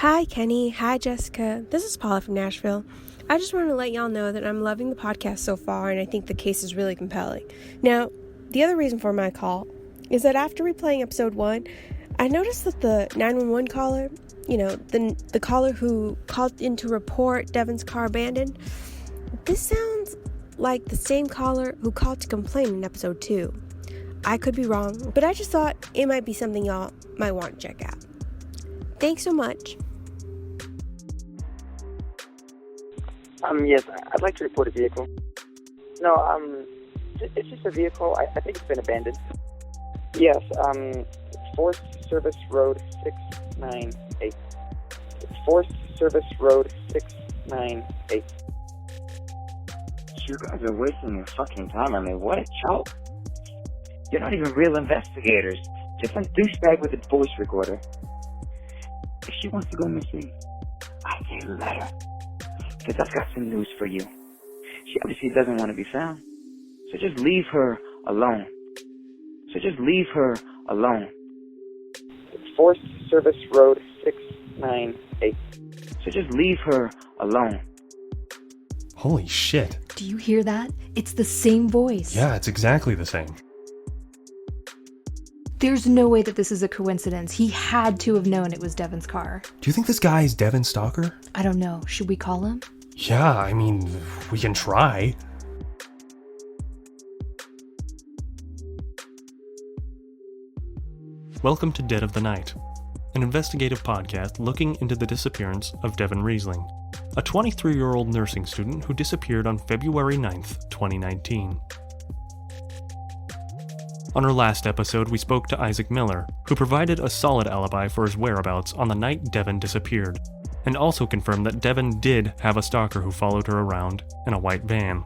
Hi, Kenny. Hi, Jessica. This is Paula from Nashville. I just wanted to let y'all know that I'm loving the podcast so far, and I think the case is really compelling. Now, the other reason for my call is that after replaying episode 1, I noticed that the 911 caller, the caller who called in to report Devon's car abandoned, this sounds like the same caller who called to complain in episode 2. I could be wrong, but I just thought it might be something y'all might want to check out. Thanks so much. Yes, I'd like to report a vehicle. No, it's just a vehicle. I think it's been abandoned. Yes, Forest Service Road 698. Forest Service Road 698. You guys are wasting your fucking time. I mean, what a joke. You're not even real investigators. Just some douchebag with a voice recorder. If she wants to go missing, I say let her. Because I've got some news for you. She obviously doesn't want to be found. So just leave her alone. Forest Service Road 698. So just leave her alone. Holy shit. Do you hear that? It's the same voice. Yeah, it's exactly the same. There's no way that this is a coincidence. He had to have known it was Devon's car. Do you think this guy is Devon's stalker? I don't know. Should we call him? Yeah, I mean, we can try. Welcome to Dead of the Night, an investigative podcast looking into the disappearance of Devon Riesling, a 23-year-old nursing student who disappeared on February 9th, 2019. On our last episode, we spoke to Isaac Miller, who provided a solid alibi for his whereabouts on the night Devon disappeared, and also confirmed that Devon did have a stalker who followed her around in a white van.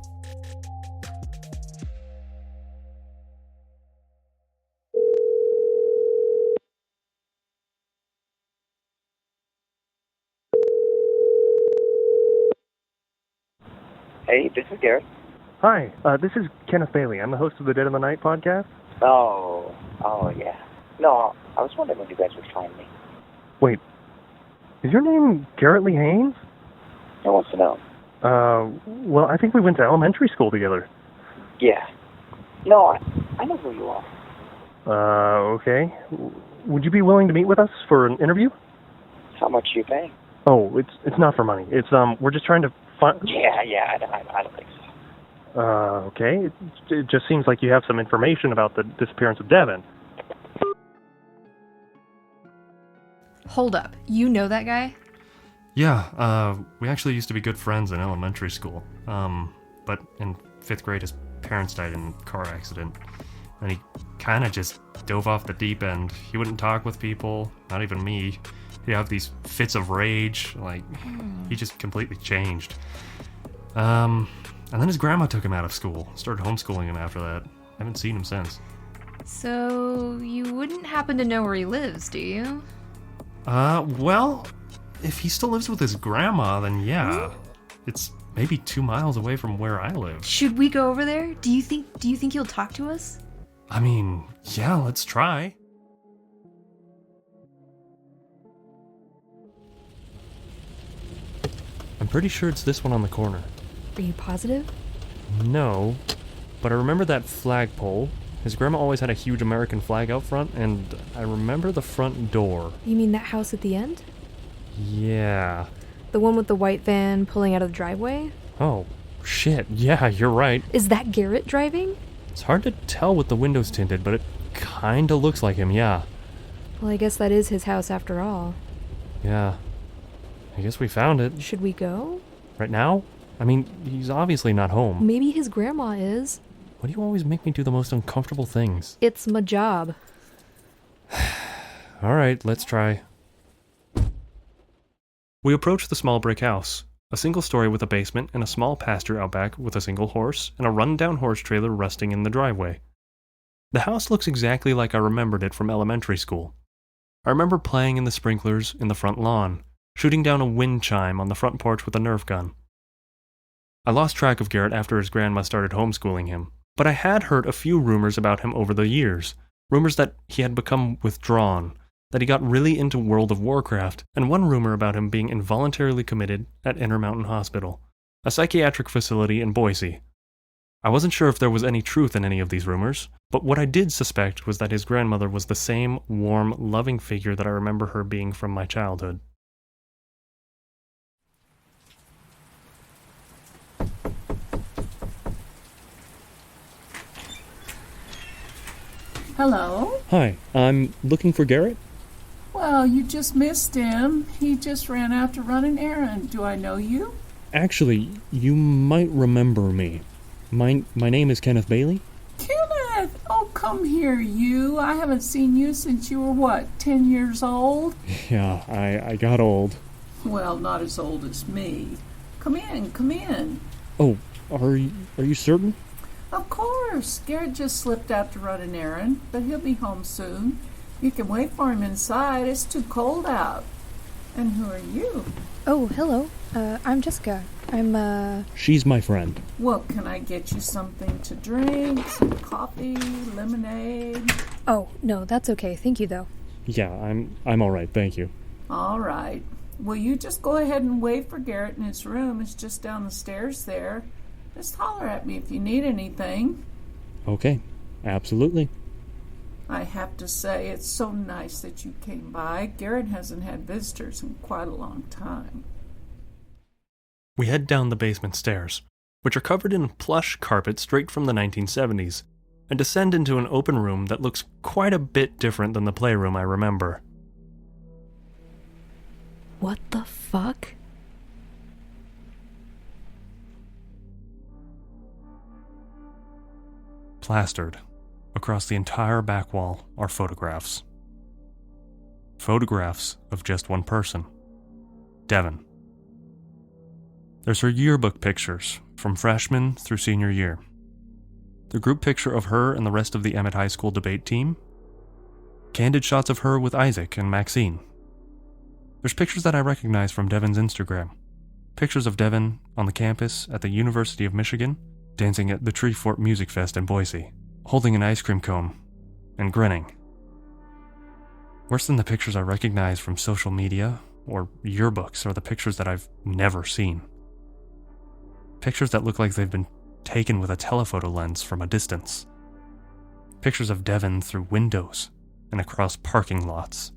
Hey, this is Garrett. Hi, this is Kenneth Bailey. I'm the host of the Dead of the Night podcast. Oh, yeah. No, I was wondering when you guys would find me. Wait, is your name Garrett Lee Haynes? Who wants to know? Well, I think we went to elementary school together. Yeah. No, I know who you are. Okay. Would you be willing to meet with us for an interview? How much are you paying? Oh, it's not for money. It's, we're just trying to find... Yeah, I don't think so. Okay. It just seems like you have some information about the disappearance of Devon. Hold up. You know that guy? Yeah, we actually used to be good friends in elementary school. But in 5th grade, his parents died in a car accident. And he kind of just dove off the deep end. He wouldn't talk with people, not even me. He'd have these fits of rage, he just completely changed. And then his grandma took him out of school, started homeschooling him after that. I haven't seen him since. So, you wouldn't happen to know where he lives, do you? Well, if he still lives with his grandma, then yeah. It's maybe 2 miles away from where I live. Should we go over there? Do you think he'll talk to us? I mean, yeah, let's try. I'm pretty sure it's this one on the corner. Are you positive? No, but I remember that flagpole. His grandma always had a huge American flag out front, and I remember the front door. You mean that house at the end? Yeah. The one with the white van pulling out of the driveway? Oh, shit, yeah, you're right. Is that Garrett driving? It's hard to tell with the windows tinted, but it kinda looks like him, yeah. Well, I guess that is his house after all. Yeah. I guess we found it. Should we go? Right now? I mean, he's obviously not home. Maybe his grandma is. Why do you always make me do the most uncomfortable things? It's my job. Alright, let's try. We approach the small brick house. A single story with a basement and a small pasture out back with a single horse and a run-down horse trailer resting in the driveway. The house looks exactly like I remembered it from elementary school. I remember playing in the sprinklers in the front lawn, shooting down a wind chime on the front porch with a Nerf gun. I lost track of Garrett after his grandma started homeschooling him, but I had heard a few rumors about him over the years, rumors that he had become withdrawn, that he got really into World of Warcraft, and one rumor about him being involuntarily committed at Intermountain Hospital, a psychiatric facility in Boise. I wasn't sure if there was any truth in any of these rumors, but what I did suspect was that his grandmother was the same warm, loving figure that I remember her being from my childhood. Hello? Hi, I'm looking for Garrett. Well, you just missed him. He just ran out to run an errand. Do I know you? Actually, you might remember me. My name is Kenneth Bailey. Kenneth! Oh, come here, you. I haven't seen you since you were, what, 10 years old? Yeah, I got old. Well, not as old as me. Come in, come in. Oh, are you certain? Of course. Garrett just slipped out to run an errand, but he'll be home soon. You can wait for him inside. It's too cold out. And who are you? Oh, hello. I'm Jessica. She's my friend. Well, can I get you something to drink? Some coffee, lemonade? Oh, no, that's okay. Thank you, though. Yeah, I'm all right, thank you. All right. Well, you just go ahead and wait for Garrett in his room. It's just down the stairs there. Just holler at me if you need anything. Okay, absolutely. I have to say, it's so nice that you came by. Garrett hasn't had visitors in quite a long time. We head down the basement stairs, which are covered in plush carpet straight from the 1970s, and descend into an open room that looks quite a bit different than the playroom I remember. What the fuck? Plastered across the entire back wall are photographs. Photographs of just one person, Devon. There's her yearbook pictures from freshman through senior year. The group picture of her and the rest of the Emmett High School debate team. Candid shots of her with Isaac and Maxine. There's pictures that I recognize from Devon's Instagram. Pictures of Devon on the campus at the University of Michigan, dancing at the Tree Fort Music Fest in Boise, holding an ice cream cone, and grinning. Worse than the pictures I recognize from social media or yearbooks are the pictures that I've never seen. Pictures that look like they've been taken with a telephoto lens from a distance. Pictures of Devon through windows and across parking lots.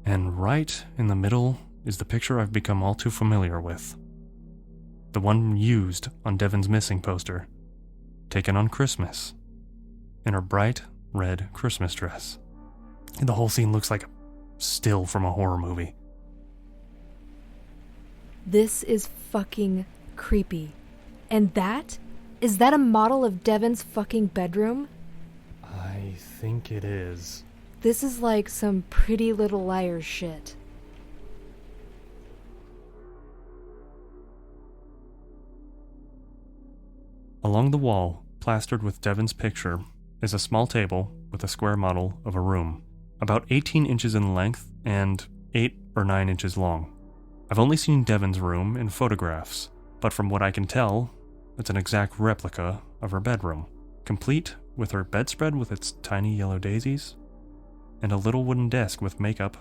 And right in the middle is the picture I've become all too familiar with. The one used on Devon's missing poster, taken on Christmas, in her bright red Christmas dress. The whole scene looks like a still from a horror movie. This is fucking creepy. And is that a model of Devon's fucking bedroom? I think it is. This is like some Pretty Little Liars shit. Along the wall, plastered with Devon's picture, is a small table with a square model of a room, about 18 inches in length and 8 or 9 inches long. I've only seen Devon's room in photographs, but from what I can tell, it's an exact replica of her bedroom, complete with her bedspread with its tiny yellow daisies, and a little wooden desk with makeup,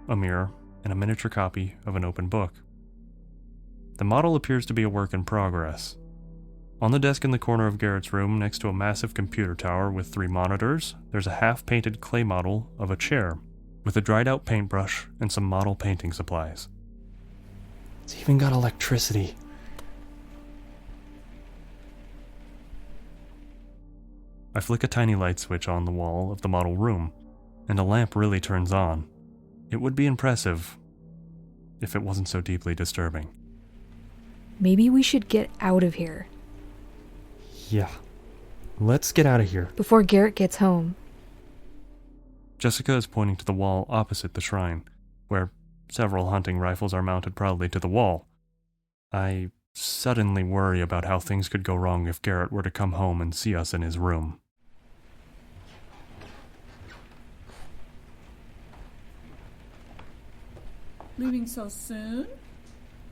a mirror, and a miniature copy of an open book. The model appears to be a work in progress. On the desk in the corner of Garrett's room, next to a massive computer tower with 3 monitors, there's a half-painted clay model of a chair, with a dried-out paintbrush and some model painting supplies. It's even got electricity. I flick a tiny light switch on the wall of the model room, and a lamp really turns on. It would be impressive if it wasn't so deeply disturbing. Maybe we should get out of here. Yeah. Let's get out of here. Before Garrett gets home. Jessica is pointing to the wall opposite the shrine, where several hunting rifles are mounted proudly to the wall. I suddenly worry about how things could go wrong if Garrett were to come home and see us in his room. Leaving so soon?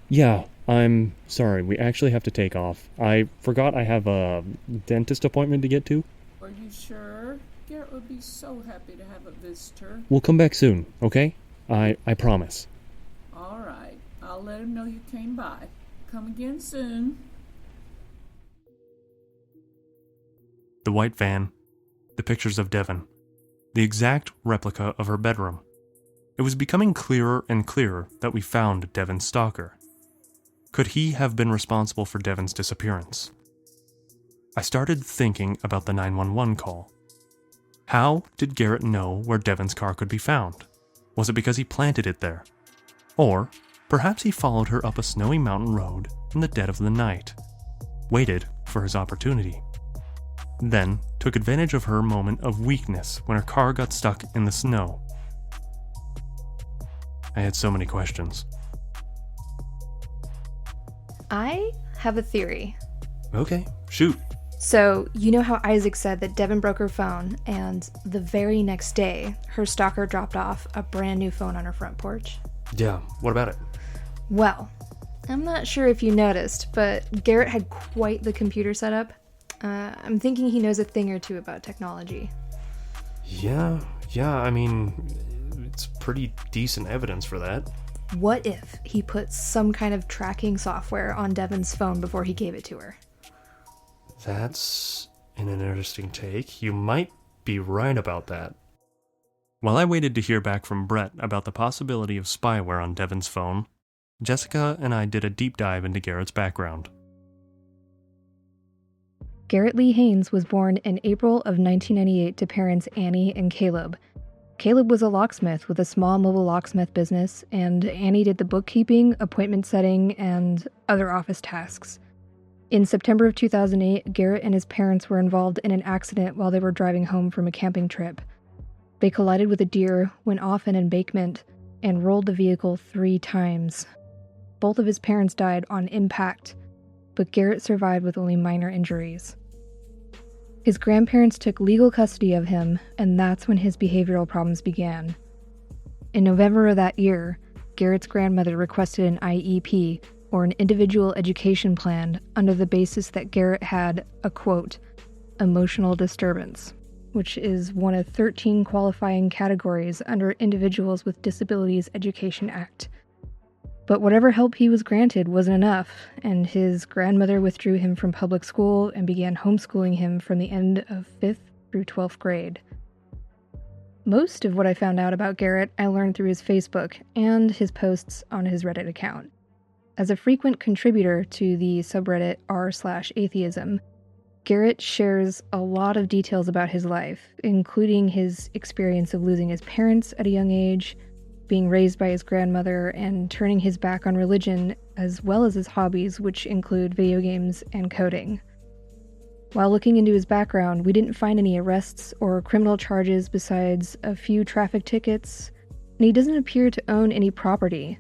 Yeah, I'm sorry, we actually have to take off. I forgot I have a dentist appointment to get to. Are you sure? Garrett would be so happy to have a visitor. We'll come back soon, okay? I promise. All right. I'll let him know you came by. Come again soon. The white van, the pictures of Devon, the exact replica of her bedroom. It was becoming clearer and clearer that we found Devon's stalker. Could he have been responsible for Devon's disappearance? I started thinking about the 911 call. How did Garrett know where Devon's car could be found? Was it because he planted it there? Or perhaps he followed her up a snowy mountain road in the dead of the night, waited for his opportunity, then took advantage of her moment of weakness when her car got stuck in the snow. I had so many questions. I have a theory. Okay, shoot. So, you know how Isaac said that Devon broke her phone, and the very next day, her stalker dropped off a brand new phone on her front porch? Yeah, what about it? Well, I'm not sure if you noticed, but Garrett had quite the computer setup. I'm thinking he knows a thing or two about technology. Yeah, I mean, it's pretty decent evidence for that. What if he put some kind of tracking software on Devon's phone before he gave it to her? That's an interesting take. You might be right about that. While I waited to hear back from Brett about the possibility of spyware on Devon's phone, Jessica and I did a deep dive into Garrett's background. Garrett Lee Haynes was born in April of 1998 to parents Annie and Caleb. Caleb was a locksmith with a small mobile locksmith business, and Annie did the bookkeeping, appointment setting, and other office tasks. In September of 2008, Garrett and his parents were involved in an accident while they were driving home from a camping trip. They collided with a deer, went off an embankment, and rolled the vehicle 3 times. Both of his parents died on impact, but Garrett survived with only minor injuries. His grandparents took legal custody of him, and that's when his behavioral problems began. In November of that year, Garrett's grandmother requested an IEP, or an individual education plan, under the basis that Garrett had a, quote, emotional disturbance, which is one of 13 qualifying categories under Individuals with Disabilities Education Act. But whatever help he was granted wasn't enough, and his grandmother withdrew him from public school and began homeschooling him from the end of 5th through 12th grade. Most of what I found out about Garrett I learned through his Facebook and his posts on his Reddit account. As a frequent contributor to the subreddit r/atheism, Garrett shares a lot of details about his life, including his experience of losing his parents at a young age, being raised by his grandmother, and turning his back on religion, as well as his hobbies, which include video games and coding. While looking into his background, we didn't find any arrests or criminal charges besides a few traffic tickets, and he doesn't appear to own any property.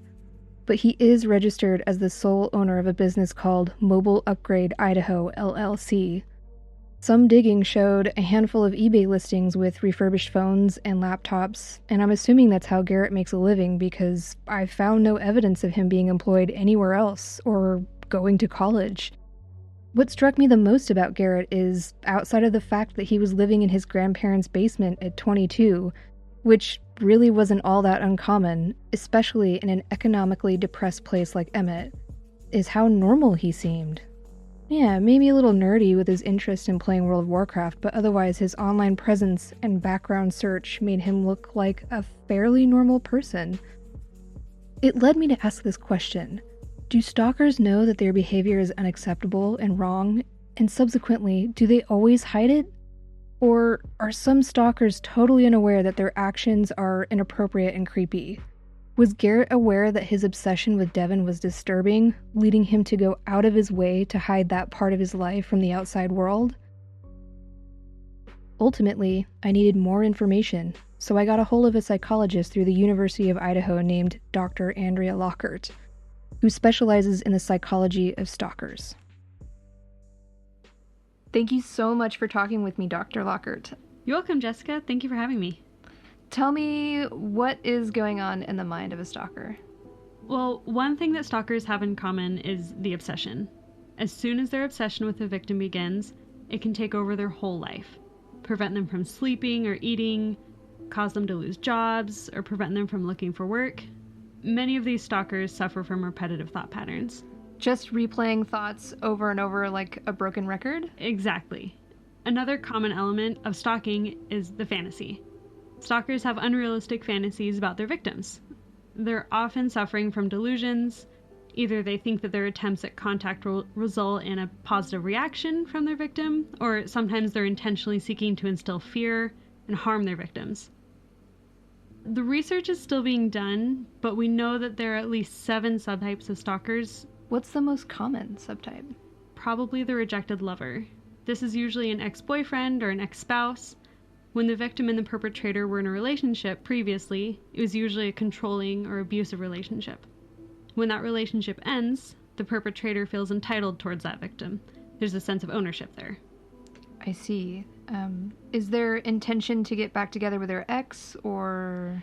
But he is registered as the sole owner of a business called Mobile Upgrade Idaho, LLC. Some digging showed a handful of eBay listings with refurbished phones and laptops, and I'm assuming that's how Garrett makes a living because I found no evidence of him being employed anywhere else or going to college. What struck me the most about Garrett is, outside of the fact that he was living in his grandparents' basement at 22, which really wasn't all that uncommon, especially in an economically depressed place like Emmett, is how normal he seemed. Yeah, maybe a little nerdy with his interest in playing World of Warcraft, but otherwise his online presence and background search made him look like a fairly normal person. It led me to ask this question. Do stalkers know that their behavior is unacceptable and wrong, and subsequently, do they always hide it? Or are some stalkers totally unaware that their actions are inappropriate and creepy? Was Garrett aware that his obsession with Devon was disturbing, leading him to go out of his way to hide that part of his life from the outside world? Ultimately, I needed more information, so I got a hold of a psychologist through the University of Idaho named Dr. Andrea Lockert, who specializes in the psychology of stalkers. Thank you so much for talking with me, Dr. Lockert. You're welcome, Jessica. Thank you for having me. Tell me, what is going on in the mind of a stalker? Well, one thing that stalkers have in common is the obsession. As soon as their obsession with the victim begins, it can take over their whole life. prevent them from sleeping or eating, cause them to lose jobs, or prevent them from looking for work. Many of these stalkers suffer from repetitive thought patterns. Just replaying thoughts over and over like a broken record? Exactly. Another common element of stalking is the fantasy. Stalkers have unrealistic fantasies about their victims. They're often suffering from delusions. Either they think that their attempts at contact will result in a positive reaction from their victim, or sometimes they're intentionally seeking to instill fear and harm their victims. The research is still being done, but we know that there are at least 7 subtypes of stalkers. What's the most common subtype? Probably the rejected lover. This is usually an ex-boyfriend or an ex-spouse. When the victim and the perpetrator were in a relationship previously, it was usually a controlling or abusive relationship. When that relationship ends, the perpetrator feels entitled towards that victim. There's a sense of ownership there. I see. Is their intention to get back together with their ex, or...?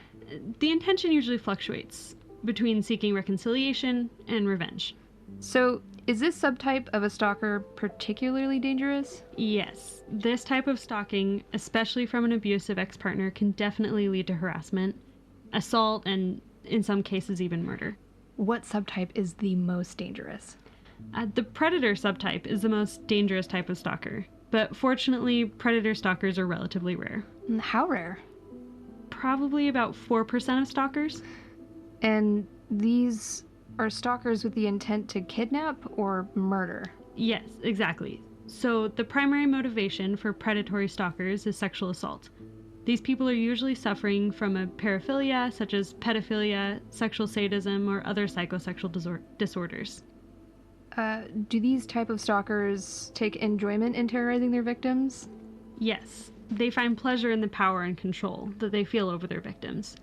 The intention usually fluctuates between seeking reconciliation and revenge. So, is this subtype of a stalker particularly dangerous? Yes. This type of stalking, especially from an abusive ex-partner, can definitely lead to harassment, assault, and in some cases even murder. What subtype is the most dangerous? The predator subtype is the most dangerous type of stalker, but fortunately, predator stalkers are relatively rare. How rare? Probably about 4% of stalkers. And these are stalkers with the intent to kidnap or murder? Yes, exactly. So the primary motivation for predatory stalkers is sexual assault. These people are usually suffering from a paraphilia, such as pedophilia, sexual sadism, or other psychosexual disorders. Do these type of stalkers take enjoyment in terrorizing their victims? Yes. They find pleasure in the power and control that they feel over their victims.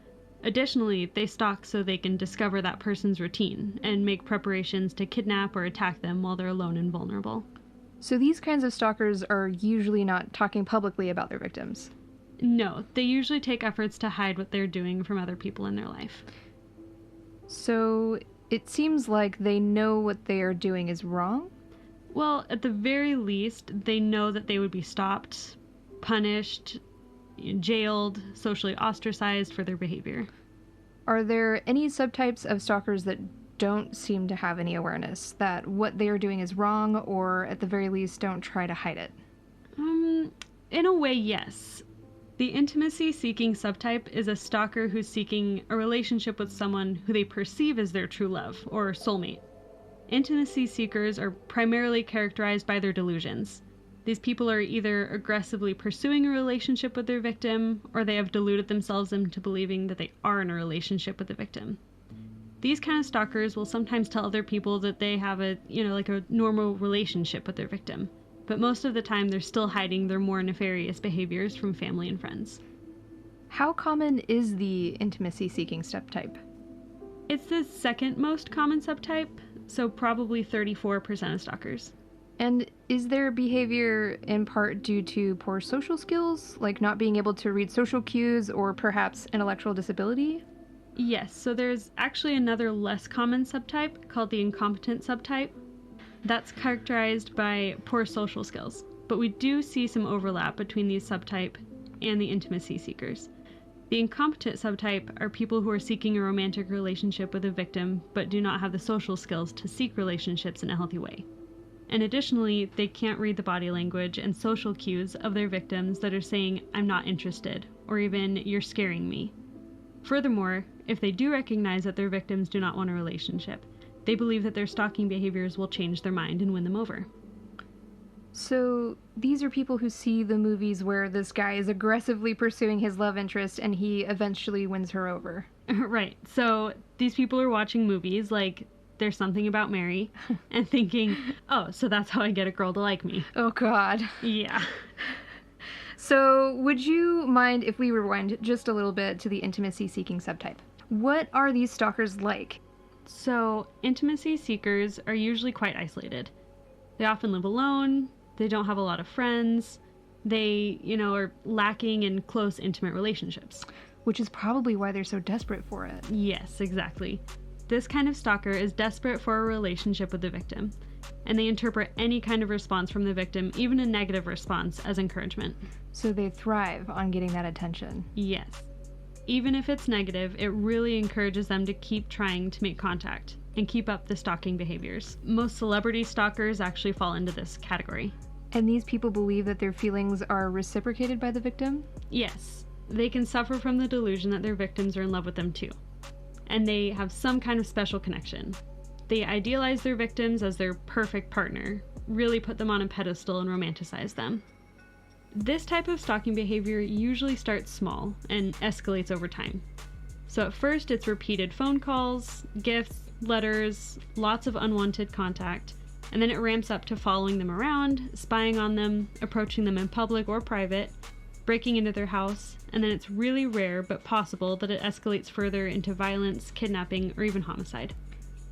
Additionally, they stalk so they can discover that person's routine and make preparations to kidnap or attack them while they're alone and vulnerable. So these kinds of stalkers are usually not talking publicly about their victims? No, they usually take efforts to hide what they're doing from other people in their life. So it seems like they know what they are doing is wrong? Well, at the very least, they know that they would be stopped, punished, jailed, socially ostracized for their behavior. Are there any subtypes of stalkers that don't seem to have any awareness that what they are doing is wrong, or at the very least don't try to hide it? In a way, yes. The intimacy-seeking subtype is a stalker who's seeking a relationship with someone who they perceive as their true love, or soulmate. Intimacy seekers are primarily characterized by their delusions. These people are either aggressively pursuing a relationship with their victim, or they have deluded themselves into believing that they are in a relationship with the victim. These kind of stalkers will sometimes tell other people that they have a normal relationship with their victim. But most of the time they're still hiding their more nefarious behaviors from family and friends. How common is the intimacy-seeking subtype? It's the second most common subtype, so probably 34% of stalkers. And is their behavior in part due to poor social skills, like not being able to read social cues, or perhaps intellectual disability? Yes, so there's actually another less common subtype called the incompetent subtype. That's characterized by poor social skills, but we do see some overlap between these subtype and the intimacy seekers. The incompetent subtype are people who are seeking a romantic relationship with a victim but do not have the social skills to seek relationships in a healthy way. And additionally, they can't read the body language and social cues of their victims that are saying, "I'm not interested," or even, "You're scaring me." Furthermore, if they do recognize that their victims do not want a relationship, they believe that their stalking behaviors will change their mind and win them over. So these are people who see the movies where this guy is aggressively pursuing his love interest and he eventually wins her over. Right. So these people are watching movies like There's Something About Mary and thinking, oh, so that's how I get a girl to like me. Oh, God. Yeah. So would you mind if we rewind just a little bit to the intimacy-seeking subtype? What are these stalkers like? So, intimacy seekers are usually quite isolated. They often live alone, they don't have a lot of friends, they, are lacking in close, intimate relationships. Which is probably why they're so desperate for it. Yes, exactly. This kind of stalker is desperate for a relationship with the victim. and they interpret any kind of response from the victim, even a negative response, as encouragement. So they thrive on getting that attention. Yes. Even if it's negative, it really encourages them to keep trying to make contact and keep up the stalking behaviors. Most celebrity stalkers actually fall into this category. And these people believe that their feelings are reciprocated by the victim? Yes. They can suffer from the delusion that their victims are in love with them too. And they have some kind of special connection. They idealize their victims as their perfect partner, really put them on a pedestal and romanticize them. This type of stalking behavior usually starts small and escalates over time. So at first it's repeated phone calls, gifts, letters, lots of unwanted contact, and then it ramps up to following them around, spying on them, approaching them in public or private, breaking into their house, and then it's really rare but possible that it escalates further into violence, kidnapping, or even homicide.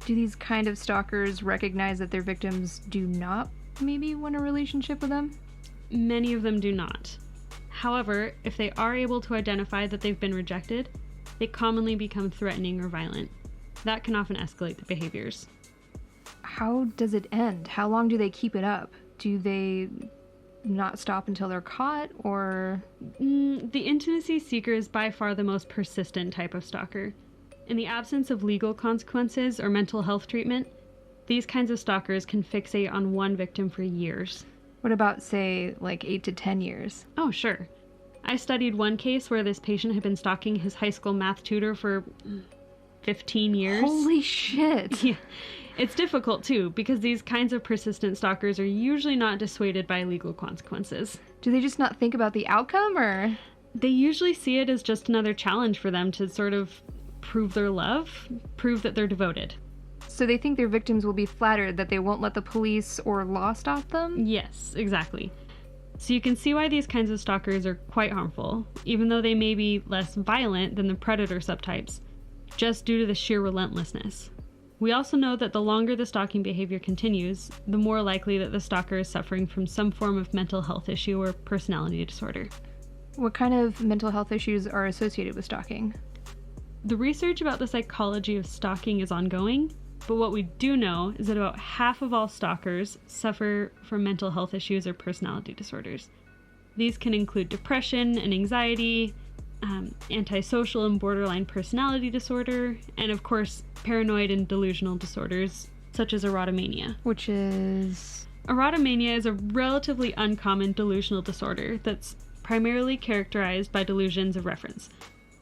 Do these kind of stalkers recognize that their victims do not maybe want a relationship with them? Many of them do not. However, if they are able to identify that they've been rejected, they commonly become threatening or violent. That can often escalate the behaviors. How does it end? How long do they keep it up? Do they not stop until they're caught, or...? The intimacy seeker is by far the most persistent type of stalker. In the absence of legal consequences or mental health treatment, these kinds of stalkers can fixate on one victim for years. What about, say, like 8 to 10 years? Oh, sure. I studied one case where this patient had been stalking his high school math tutor for 15 years. Holy shit! Yeah. It's difficult, too, because these kinds of persistent stalkers are usually not dissuaded by legal consequences. Do they just not think about the outcome, or...? They usually see it as just another challenge for them to sort of prove their love, prove that they're devoted. So they think their victims will be flattered that they won't let the police or law stop them? Yes, exactly. So you can see why these kinds of stalkers are quite harmful, even though they may be less violent than the predator subtypes, just due to the sheer relentlessness. We also know that the longer the stalking behavior continues, the more likely that the stalker is suffering from some form of mental health issue or personality disorder. What kind of mental health issues are associated with stalking? The research about the psychology of stalking is ongoing, but what we do know is that about half of all stalkers suffer from mental health issues or personality disorders. These can include depression and anxiety, antisocial and borderline personality disorder, and of course, paranoid and delusional disorders, such as erotomania. Which is? Erotomania is a relatively uncommon delusional disorder that's primarily characterized by delusions of reference.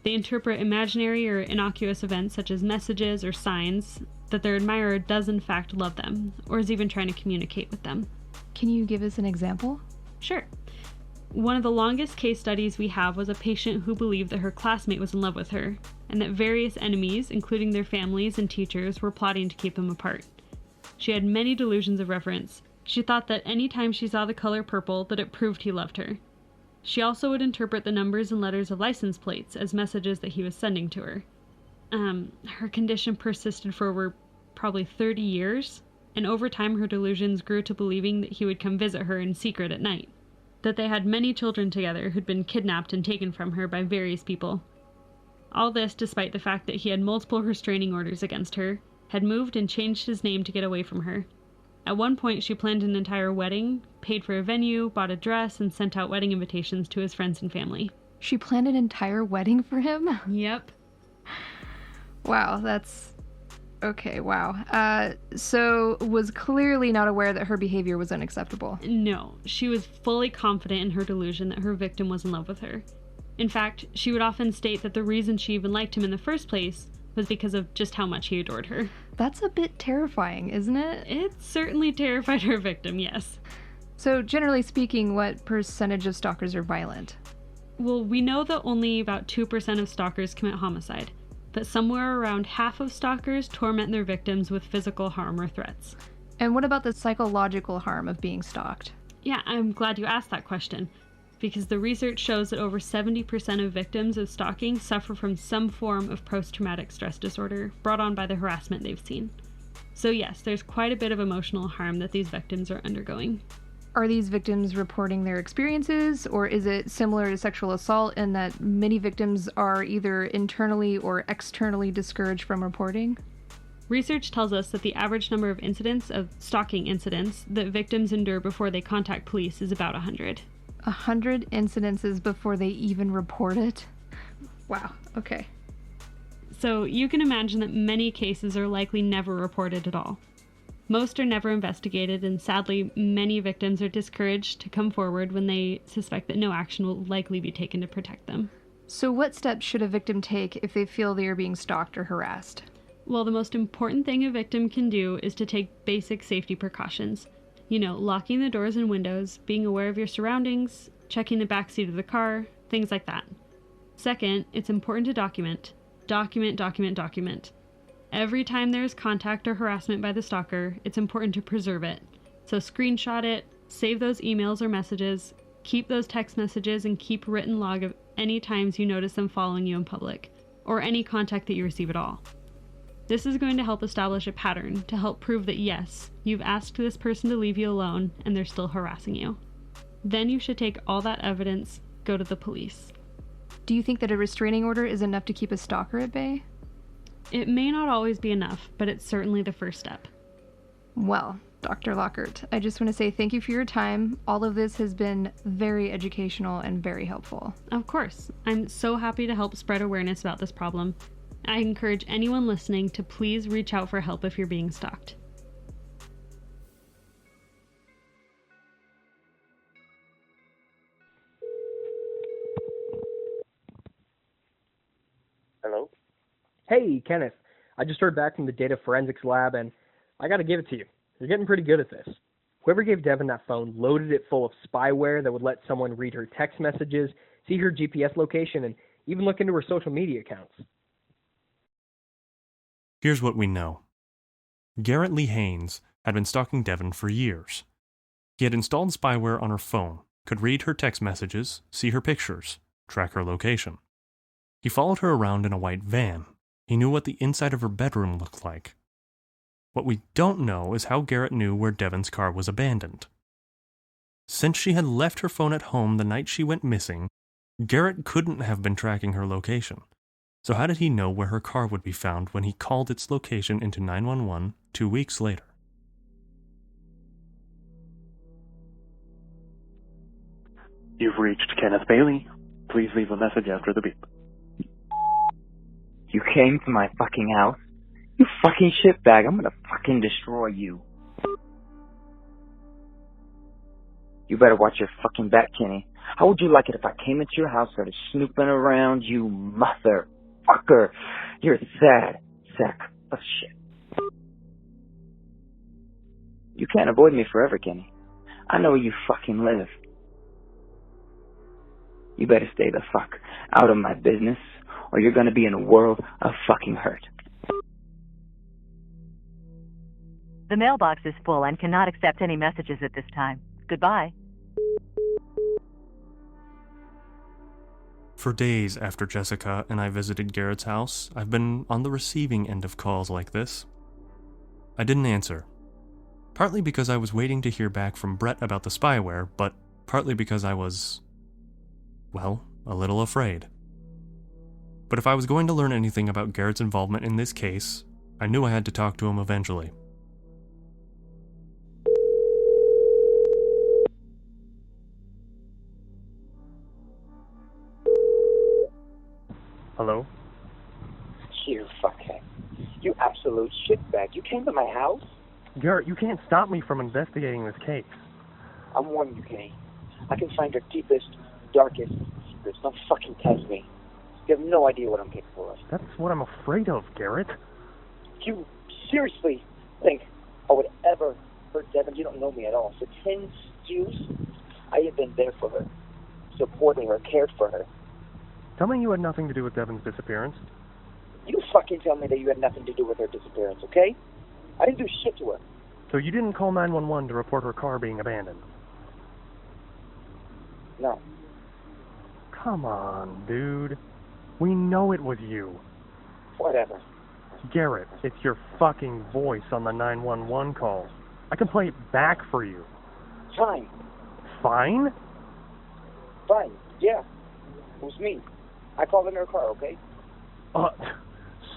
They interpret imaginary or innocuous events such as messages or signs that their admirer does in fact love them, or is even trying to communicate with them. Can you give us an example? Sure. One of the longest case studies we have was a patient who believed that her classmate was in love with her, and that various enemies, including their families and teachers, were plotting to keep them apart. She had many delusions of reference. She thought that any time she saw the color purple, that it proved he loved her. She also would interpret the numbers and letters of license plates as messages that he was sending to her. Her condition persisted for over probably 30 years, and over time her delusions grew to believing that he would come visit her in secret at night, that they had many children together who'd been kidnapped and taken from her by various people. All this despite the fact that he had multiple restraining orders against her, had moved and changed his name to get away from her. At one point, she planned an entire wedding, paid for a venue, bought a dress, and sent out wedding invitations to his friends and family. She planned an entire wedding for him? Yep. Wow, that's... Okay, wow. So was clearly not aware that her behavior was unacceptable. No, she was fully confident in her delusion that her victim was in love with her. In fact, she would often state that the reason she even liked him in the first place was because of just how much he adored her. That's a bit terrifying, isn't it? It certainly terrified her victim, yes. So, generally speaking, what percentage of stalkers are violent? Well, we know that only about 2% of stalkers commit homicide, but somewhere around half of stalkers torment their victims with physical harm or threats. And what about the psychological harm of being stalked? Yeah, I'm glad you asked that question, because the research shows that over 70% of victims of stalking suffer from some form of post-traumatic stress disorder brought on by the harassment they've seen. So yes, there's quite a bit of emotional harm that these victims are undergoing. Are these victims reporting their experiences, or is it similar to sexual assault in that many victims are either internally or externally discouraged from reporting? Research tells us that the average number of incidents of stalking incidents that victims endure before they contact police is about 100. 100 incidences before they even report it? Wow, okay. So you can imagine that many cases are likely never reported at all. Most are never investigated, and sadly, many victims are discouraged to come forward when they suspect that no action will likely be taken to protect them. So what steps should a victim take if they feel they are being stalked or harassed? Well, the most important thing a victim can do is to take basic safety precautions. You know, locking the doors and windows, being aware of your surroundings, checking the back seat of the car, things like that. Second, it's important to document. Document. Every time there is contact or harassment by the stalker, it's important to preserve it. So screenshot it, save those emails or messages, keep those text messages, and keep written log of any times you notice them following you in public, or any contact that you receive at all. This is going to help establish a pattern to help prove that yes, you've asked this person to leave you alone and they're still harassing you. Then you should take all that evidence, go to the police. Do you think that a restraining order is enough to keep a stalker at bay? It may not always be enough, but it's certainly the first step. Well, Dr. Lockert, I just want to say thank you for your time. All of this has been very educational and very helpful. Of course. I'm so happy to help spread awareness about this problem. I encourage anyone listening to please reach out for help if you're being stalked. Hello? Hey, Kenneth. I just heard back from the data forensics lab, and I gotta give it to you. You're getting pretty good at this. Whoever gave Devon that phone loaded it full of spyware that would let someone read her text messages, see her GPS location, and even look into her social media accounts. Here's what we know. Garrett Lee Haynes had been stalking Devon for years. He had installed spyware on her phone, could read her text messages, see her pictures, track her location. He followed her around in a white van. He knew what the inside of her bedroom looked like. What we don't know is how Garrett knew where Devon's car was abandoned. Since she had left her phone at home the night she went missing, Garrett couldn't have been tracking her location. So how did he know where her car would be found when he called its location into 911 2 weeks later? You've reached Kenneth Bailey. Please leave a message after the beep. You came to my fucking house? You fucking shitbag, I'm gonna fucking destroy you. You better watch your fucking back, Kenny. How would you like it if I came into your house, started snooping around, you motherfucker? You're a sad sack of shit. You can't avoid me forever, Kenny. I know where you fucking live. You better stay the fuck out of my business, or you're gonna be in a world of fucking hurt. The mailbox is full and cannot accept any messages at this time. Goodbye. For days after Jessica and I visited Garretts House, I've been on the receiving end of calls like this. I didn't answer. Partly because I was waiting to hear back from Brett about the spyware, but partly because I was, well, a little afraid. But if I was going to learn anything about Garrett's involvement in this case, I knew I had to talk to him eventually. Hello? You fuckhead. You absolute shitbag. You came to my house? Garrett, you can't stop me from investigating this case. I'm warning you, Kenny. I can find your deepest, darkest secrets. Don't fucking test me. You have no idea what I'm capable of. That's what I'm afraid of, Garrett. You seriously think I would ever hurt Devin? You don't know me at all. For 10 stews, I have been there for her, supporting her, cared for her. Tell me you had nothing to do with Devon's disappearance. You fucking tell me that you had nothing to do with her disappearance, okay? I didn't do shit to her. So you didn't call 911 to report her car being abandoned? No. Come on, dude. We know it was you. Whatever. Garrett, it's your fucking voice on the 911 call. I can play it back for you. Fine. Fine? Fine, yeah. It was me. I called in her car, okay?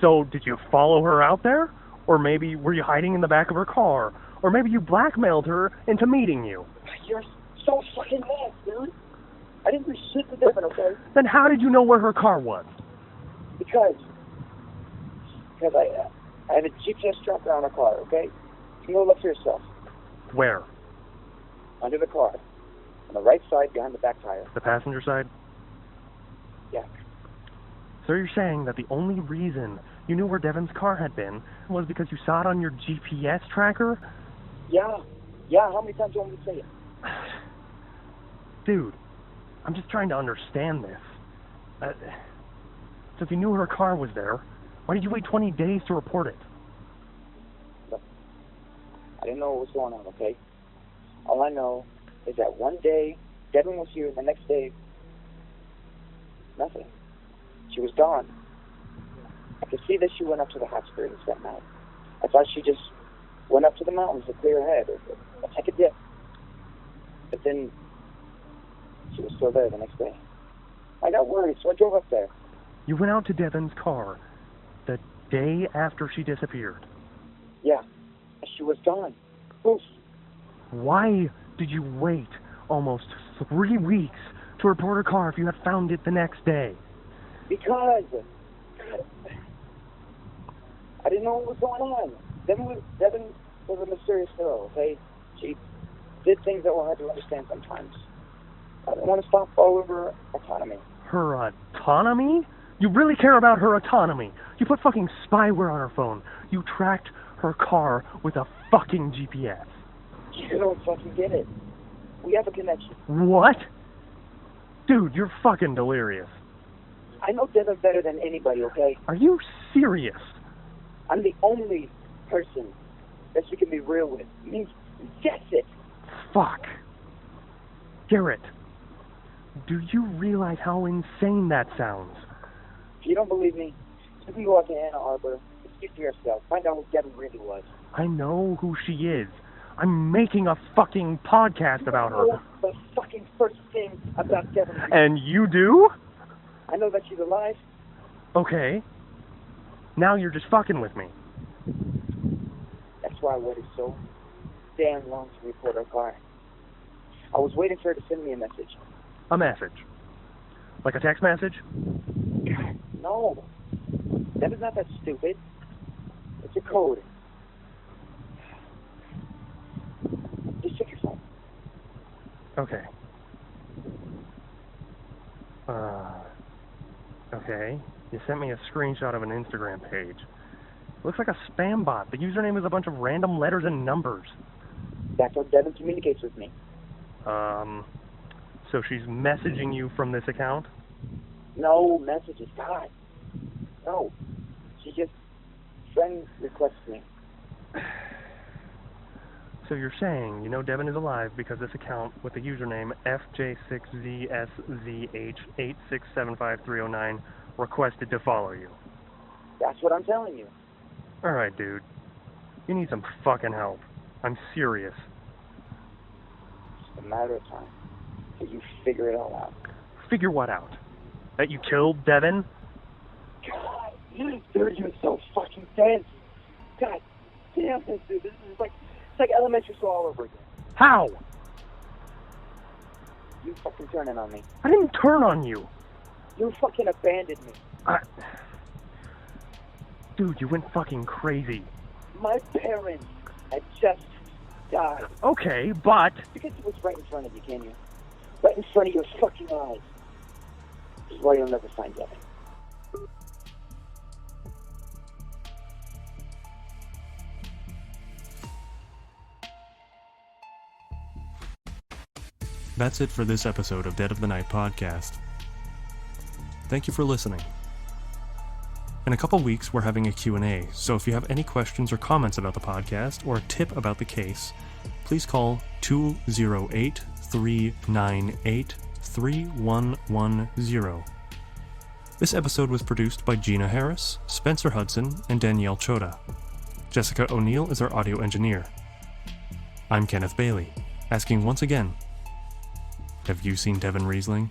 So did you follow her out there? Or maybe were you hiding in the back of her car? Or maybe you blackmailed her into meeting you. You're so fucking mad, dude. I didn't do shit to Devin, okay? Then how did you know where her car was? Because I have a GPS tracker on her car, okay? You can go look for yourself. Where? Under the car. On the right side, behind the back tire. The passenger side? Yeah. So you're saying that the only reason you knew where Devon's car had been was because you saw it on your GPS tracker? Yeah. Yeah, how many times do you want me to say it? Dude, I'm just trying to understand this. So if you knew her car was there, why did you wait 20 days to report it? Look, I didn't know what was going on, okay? All I know is that one day, Devin was here, and the next day, nothing. She was gone. I could see that she went up to the hot springs that night. I thought she just went up to the mountains to clear her head or take a dip. But then, she was still there the next day. I got worried, so I drove up there. You went out to Devon's car the day after she disappeared? Yeah, and she was gone. Poof. Why did you wait almost 3 weeks to report her car if you had found it the next day? Because I didn't know what was going on. Devin was a mysterious girl, okay? She did things that were hard to understand sometimes. I didn't want to stop all over her autonomy. Her autonomy? You really care about her autonomy? You put fucking spyware on her phone. You tracked her car with a fucking GPS. You don't fucking get it. We have a connection. What? Dude, you're fucking delirious. I know Devin better than anybody, okay? Are you serious? I'm the only person that she can be real with. I mean, that's it. Fuck. Garrett, do you realize how insane that sounds? If you don't believe me, you can go out to Ann Arbor and speak for yourself. Find out who Devin really was. I know who she is. I'm making a fucking podcast about her. The fucking first thing about Devin. And you do? I know that she's alive. Okay. Now you're just fucking with me. That's why I waited so damn long to report her car. I was waiting for her to send me a message. A message? Like a text message? No. Devin's not that stupid. It's a code. Just check your phone. Okay. Okay. You sent me a screenshot of an Instagram page. Looks like a spam bot. The username is a bunch of random letters and numbers. That's how Devin communicates with me. So she's messaging you from this account? No messages, God. No. She just friend requests me. So you're saying you know Devin is alive because this account with the username FJ6ZSZH8675309 requested to follow you. That's what I'm telling you. Alright, dude. You need some fucking help. I'm serious. It's a matter of time till you figure it all out. Figure what out? That you killed Devin? God, dude, you're so fucking tense. God damn this, dude. This is like, it's like elementary school all over again. How? You fucking turning on me. I didn't turn on you. You fucking abandoned me. Dude, you went fucking crazy. My parents had just died. Okay, but... Because it was right in front of you, can you? Right in front of your fucking eyes. This is why you'll never find Devin. That's it for this episode of Dead of the Night podcast. Thank you for listening. In a couple weeks, we're having a Q&A, so if you have any questions or comments about the podcast or a tip about the case, please call 208-398-3110. This episode was produced by Gina Harris, Spencer Hudson, and Danielle Chota. Jessica O'Neill is our audio engineer. I'm Kenneth Bailey, asking once again, have you seen Devin Riesling?